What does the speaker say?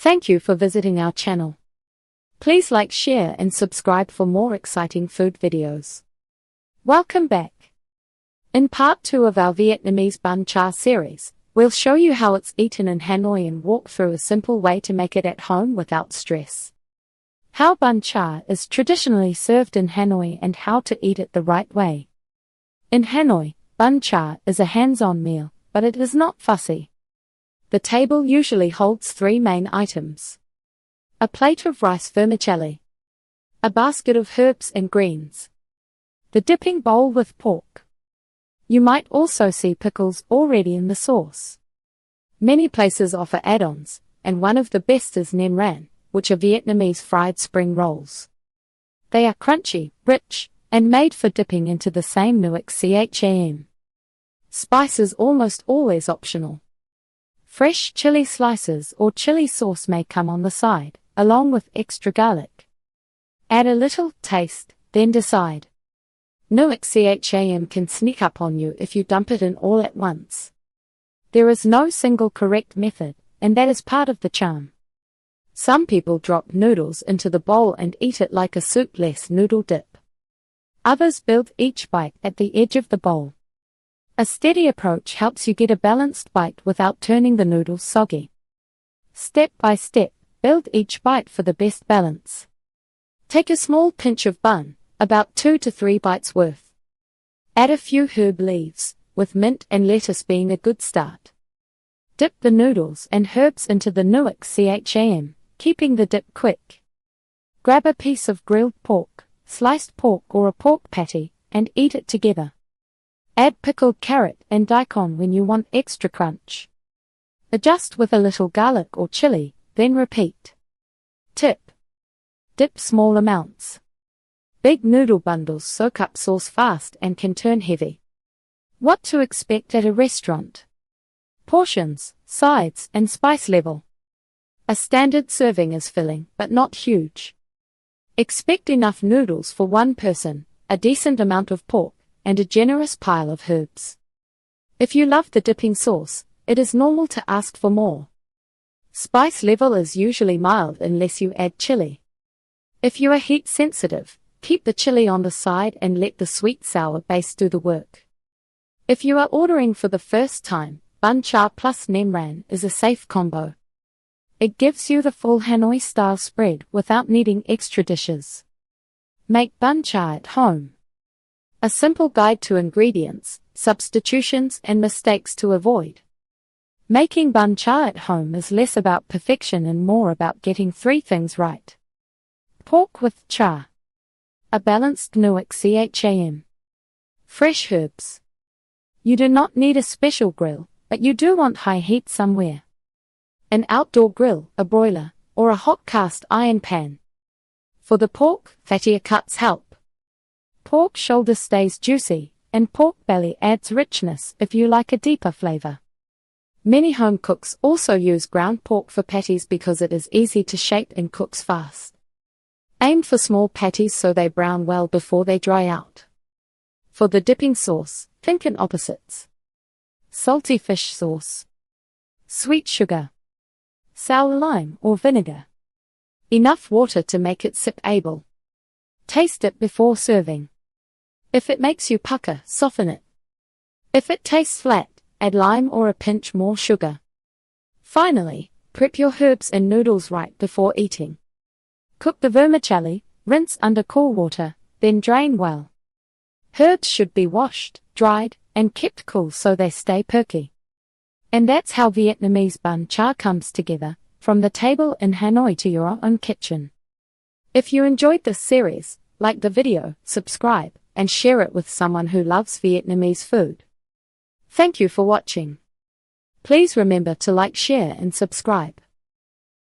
Thank you for visiting our channel. Please like, share and subscribe for more exciting food videos. Welcome back. In part 2 of our Vietnamese Bún Chả series, we'll show you how it's eaten in Hanoi and walk through a simple way to make it at home without stress. How Bún Chả is traditionally served in Hanoi and how to eat it the right way. In Hanoi, Bún Chả is a hands-on meal, but it is not fussy. The table usually holds 3 main items. A plate of rice vermicelli. A basket of herbs and greens. The dipping bowl with pork. You might also see pickles already in the sauce. Many places offer add-ons, and one of the best is nem ran, which are Vietnamese fried spring rolls. They are crunchy, rich, and made for dipping into the same Noodles cham. Spice is almost always optional. Fresh chili slices or chili sauce may come on the side, along with extra garlic. Add a little, taste, then decide. Noodles cham can sneak up on you if you dump it in all at once. There is no single correct method, and that is part of the charm. Some people drop noodles into the bowl and eat it like a soupless noodle dip. Others build each bite at the edge of the bowl. A steady approach helps you get a balanced bite without turning the noodles soggy. Step by step, build each bite for the best balance. Take a small pinch of bun, about 2 to 3 bites worth. Add a few herb leaves, with mint and lettuce being a good start. Dip the noodles and herbs into the Noodles cham, keeping the dip quick. Grab a piece of grilled pork, sliced pork or a pork patty, and eat it together. Add pickled carrot and daikon when you want extra crunch. Adjust with a little garlic or chili, then repeat. Tip. Dip small amounts. Big noodle bundles soak up sauce fast and can turn heavy. What to expect at a restaurant. Portions, sides, and spice level. A standard serving is filling, but not huge. Expect enough noodles for one person, a decent amount of pork, and a generous pile of herbs. If you love the dipping sauce, it is normal to ask for more. Spice level is usually mild unless you add chili. If you are heat sensitive, keep the chili on the side and let the sweet-sour base do the work. If you are ordering for the first time, Bún Chả plus nem ran is a safe combo. It gives you the full Hanoi-style spread without needing extra dishes. Make Bún Chả at home. A simple guide to ingredients, substitutions and mistakes to avoid. Making Bún Chả at home is less about perfection and more about getting 3 things right. Pork with chả. A balanced Noodles cham. Fresh herbs. You do not need a special grill, but you do want high heat somewhere. An outdoor grill, a broiler, or a hot cast iron pan. For the pork, fattier cuts help. Pork shoulder stays juicy, and pork belly adds richness if you like a deeper flavor. Many home cooks also use ground pork for patties because it is easy to shape and cooks fast. Aim for small patties so they brown well before they dry out. For the dipping sauce, think in opposites. Salty fish sauce. Sweet sugar. Sour lime or vinegar. Enough water to make it sip-able. Taste it before serving. If it makes you pucker, soften it. If it tastes flat, add lime or a pinch more sugar. Finally, prep your herbs and noodles right before eating. Cook the vermicelli, rinse under cool water, then drain well. Herbs should be washed, dried, and kept cool so they stay perky. And that's how Vietnamese Bún Chả comes together, from the table in Hanoi to your own kitchen. If you enjoyed this series, like the video, subscribe, and share it with someone who loves Vietnamese food. Thank you for watching. Please remember to like, share and subscribe.